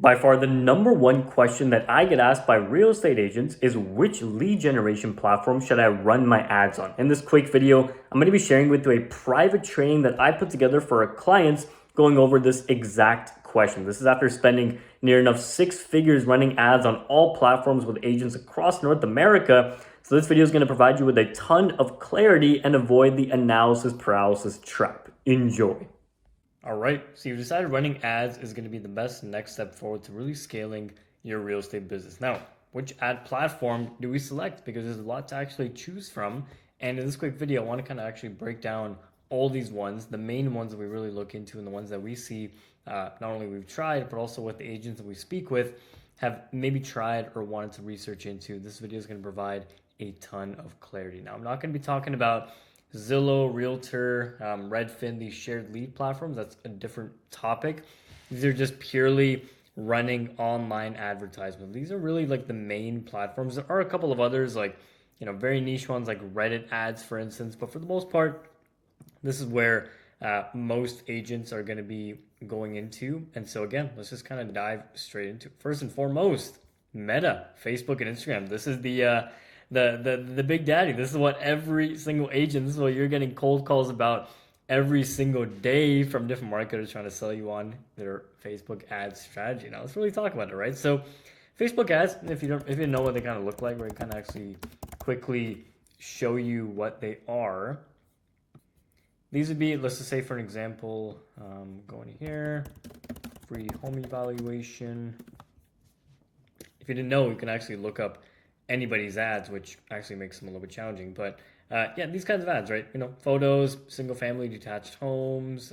By far, the number one question that I get asked by real estate agents is which lead generation platform should I run my ads on? In this quick video, I'm going to be sharing with you a private training that I put together for our clients going over this exact question. This is after spending near enough 6 figures running ads on all platforms with agents across North America. So this video is going to provide you with a ton of clarity and avoid the analysis paralysis trap. Enjoy. All right, so you've decided running ads is going to be the best next step forward to really scaling your real estate business. Now, which ad platform do we select? Because there's a lot to actually choose from. And in this quick video, I want to kind of actually break down all these ones, the main ones that we really look into and the ones that we see not only we've tried, but also what the agents that we speak with have maybe tried or wanted to research into. This video is going to provide a ton of clarity. Now, I'm not going to be talking about Zillow, Realtor, Redfin, these shared lead platforms. That's a different topic. These are just purely running online advertisement. These are really like the main platforms. There are a couple of others like, very niche ones like Reddit ads, for instance. But for the most part, this is where most agents are going to be going into. And so again, let's just kind of dive straight into it. First and foremost, Meta, Facebook, and Instagram. This is the big daddy. This is what every single agent. This is what you're getting cold calls about every single day from different marketers trying to sell you on their Facebook ad strategy. Now let's really talk about it, right? So Facebook ads, if you didn't know what they kind of look like, we're going to kind of actually quickly show you what they are. These would be, let's just say for an example, going here, free home evaluation. If you didn't know, you can actually look up anybody's ads, which actually makes them a little bit challenging. But yeah, these kinds of ads, right? Photos, single family detached homes,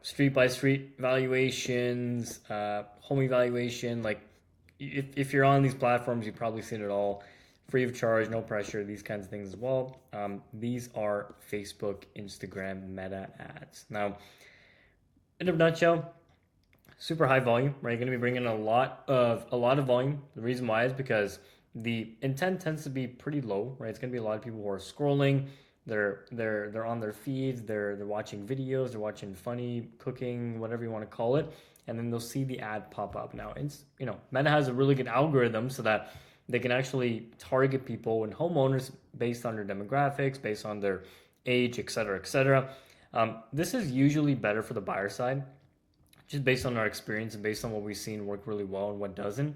street by street valuations, home evaluation. Like if you're on these platforms, you've probably seen it all. Free of charge, no pressure, these kinds of things as well. These are Facebook, Instagram, Meta ads. Now, in a nutshell, super high volume, right? You're going to be bringing a lot of volume. The reason why is because the intent tends to be pretty low, right? It's going to be a lot of people who are scrolling. They're on their feeds. They're watching videos. They're watching funny cooking, whatever you want to call it, and then they'll see the ad pop up. Now, it's Meta has a really good algorithm so that they can actually target people and homeowners based on their demographics, based on their age, et cetera, et cetera. This is usually better for the buyer side, just based on our experience and based on what we've seen work really well and what doesn't.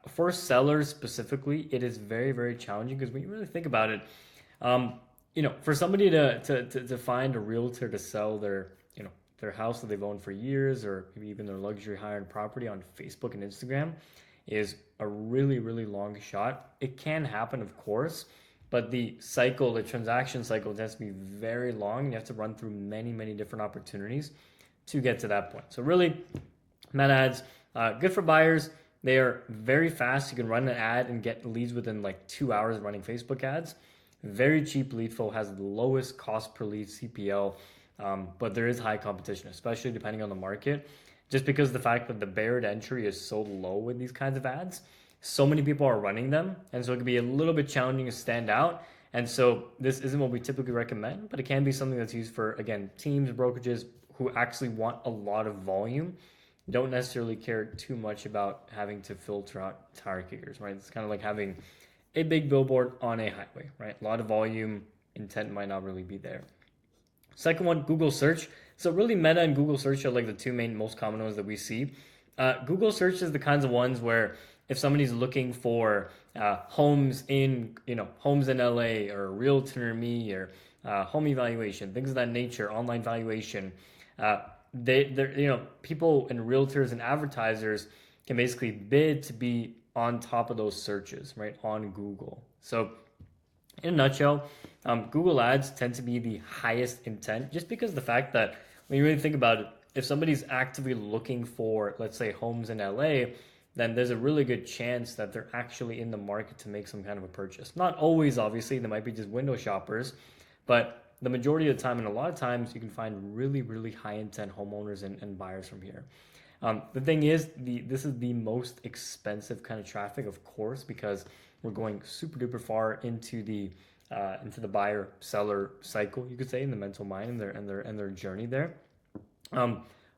For sellers specifically, it is very, very challenging because when you really think about it, for somebody to find a realtor to sell their house that they've owned for years, or maybe even their luxury high-end property on Facebook and Instagram, is a really, really long shot. It can happen, of course, but the transaction cycle tends to be very long. You have to run through many, many different opportunities to get to that point. So really, Meta ads, good for buyers. They are very fast. You can run an ad and get leads within like 2 hours of running Facebook ads. Very cheap lead flow, has the lowest cost per lead CPL, but there is high competition, especially depending on the market. Just because of the fact that the barrier to entry is so low with these kinds of ads, so many people are running them, and so it can be a little bit challenging to stand out. And so this isn't what we typically recommend, but it can be something that's used for, again, teams, brokerages who actually want a lot of volume, don't necessarily care too much about having to filter out tire kickers, right? It's kind of like having a big billboard on a highway, right? A lot of volume, intent might not really be there. Second one, Google search. So really Meta and Google search are like the two main most common ones that we see. Google search is the kinds of ones where if somebody's looking for homes in LA, or a realtor near me, or home evaluation, things of that nature, online valuation, they're people and realtors and advertisers can basically bid to be on top of those searches, right, on Google. So in a nutshell, Google ads tend to be the highest intent just because of the fact that when you really think about it, if somebody's actively looking for, let's say, homes in LA, then there's a really good chance that they're actually in the market to make some kind of a purchase. Not always, obviously, they might be just window shoppers, but the majority of the time and a lot of times you can find really, really high intent homeowners and buyers from here. The thing is, this is the most expensive kind of traffic, of course, because we're going super duper far into the buyer seller cycle, you could say, in the mental mind and their journey there.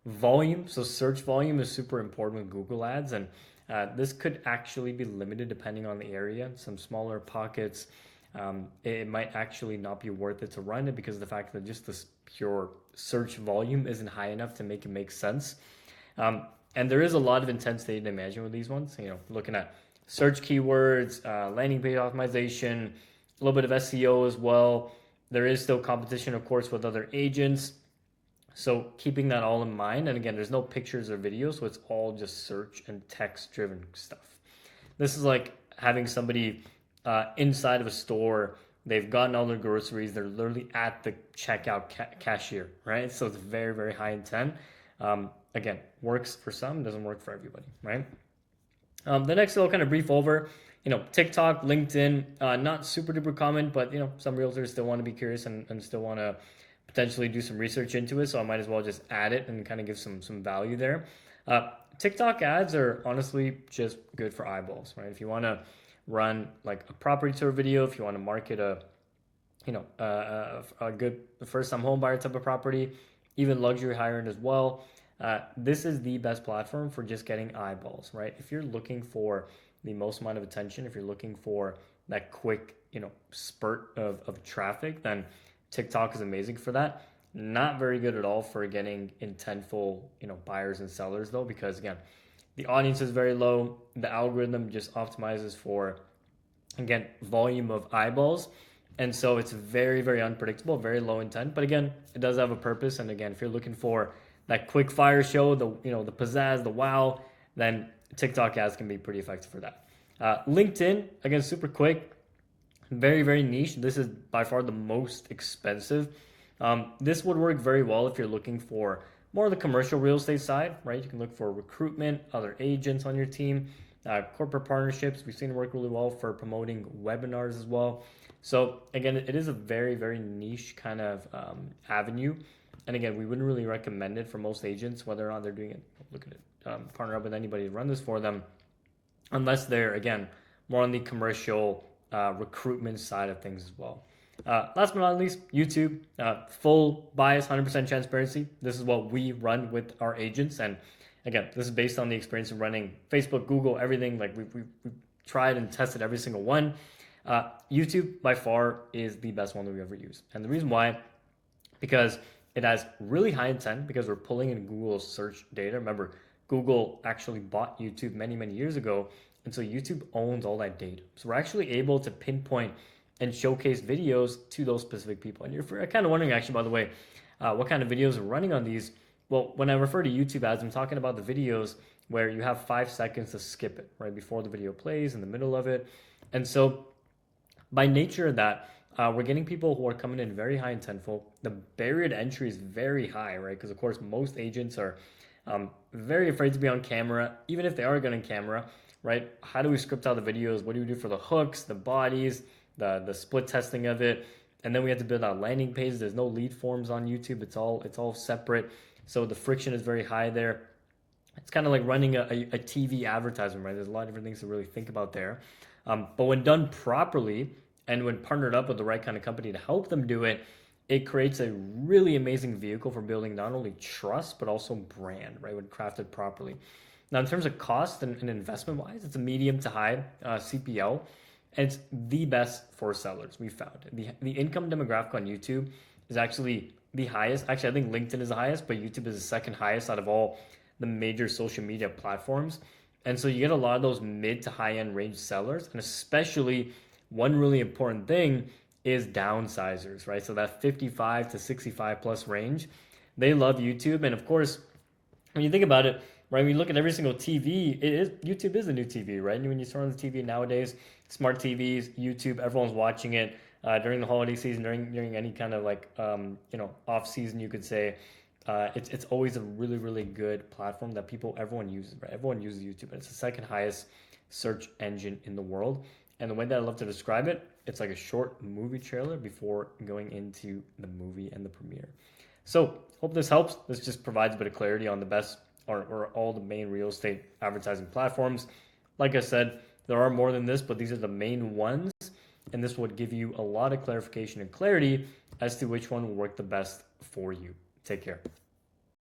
Volume, so search volume is super important with Google Ads, and this could actually be limited depending on the area. Some smaller pockets, it might actually not be worth it to run it because of the fact that just this pure search volume isn't high enough to make it make sense. Um, and there is a lot of intense data management with these ones. Looking at search keywords, landing page optimization, a little bit of SEO as well. There is still competition, of course, with other agents. So keeping that all in mind, and again, there's no pictures or videos, so it's all just search and text driven stuff. This is like having somebody inside of a store. They've gotten all their groceries. They're literally at the checkout cashier, right? So it's very, very high intent. Again, works for some, doesn't work for everybody, right? The next I'll kind of brief over, TikTok, LinkedIn, not super duper common, but some realtors still want to be curious and still want to potentially do some research into it. So I might as well just add it and kind of give some value there. TikTok ads are honestly just good for eyeballs, right? If you want to run like a property tour video, if you want to market a good first time home buyer type of property, even luxury higher end as well. This is the best platform for just getting eyeballs, right? If you're looking for the most amount of attention, if you're looking for that quick, spurt of traffic, then TikTok is amazing for that. Not very good at all for getting intentful, buyers and sellers though, because again, the audience is very low. The algorithm just optimizes for, again, volume of eyeballs. And so it's very, very unpredictable, very low intent. But again, it does have a purpose. And again, if you're looking for that quick fire show, the pizzazz, the wow, then TikTok ads can be pretty effective for that. LinkedIn, again, super quick, very, very niche. This is by far the most expensive. This would work very well if you're looking for more of the commercial real estate side, right? You can look for recruitment, other agents on your team, corporate partnerships. We've seen it work really well for promoting webinars as well. So again, it is a very, very niche kind of avenue. And again, we wouldn't really recommend it for most agents, whether or not they're doing it. Look at it, partner up with anybody to run this for them, unless they're, again, more on the commercial recruitment side of things as well. Last but not least, YouTube, full bias, 100% transparency. This is what we run with our agents. And again, this is based on the experience of running Facebook, Google, everything. Like we've tried and tested every single one. YouTube by far is the best one that we ever used. And the reason why, because it has really high intent, because we're pulling in Google's search data. Remember, Google actually bought YouTube many, many years ago. And so YouTube owns all that data. So we're actually able to pinpoint and showcase videos to those specific people. And you're kind of wondering, actually, by the way, what kind of videos are running on these. Well, when I refer to YouTube ads, I'm talking about the videos where you have 5 seconds to skip it, right before the video plays, in the middle of it. And so by nature of that, we're getting people who are coming in very high intentful. The barrier to entry is very high, right? Because of course, most agents are very afraid to be on camera, even if they are going on camera, right? How do we script out the videos? What do we do for the hooks, the bodies, the split testing of it? And then we have to build out landing pages. There's no lead forms on YouTube. It's all separate. So the friction is very high there. It's kind of like running a TV advertisement, right? There's a lot of different things to really think about there. But when done properly and when partnered up with the right kind of company to help them do it, it creates a really amazing vehicle for building not only trust, but also brand, right? When crafted properly. Now, in terms of cost and investment wise, it's a medium to high CPL. And it's the best for sellers, we found. The income demographic on YouTube is actually the highest. Actually, I think LinkedIn is the highest, but YouTube is the second highest out of all the major social media platforms. And so you get a lot of those mid to high end range sellers. And especially one really important thing is downsizers, right? So that 55 to 65 plus range, they love YouTube. And of course, when you think about it, right, when you look at every single TV, YouTube is the new TV, right? And when you turn on the TV nowadays, smart TVs, YouTube, everyone's watching it during the holiday season, during any kind of like off season, you could say. It's always a really, really good platform that everyone uses, right? Everyone uses YouTube, and it's the second highest search engine in the world. And the way that I love to describe it, it's like a short movie trailer before going into the movie and the premiere. So hope this helps. This just provides a bit of clarity on the best or all the main real estate advertising platforms. Like I said, there are more than this, but these are the main ones. And this would give you a lot of clarification and clarity as to which one will work the best for you. Take care.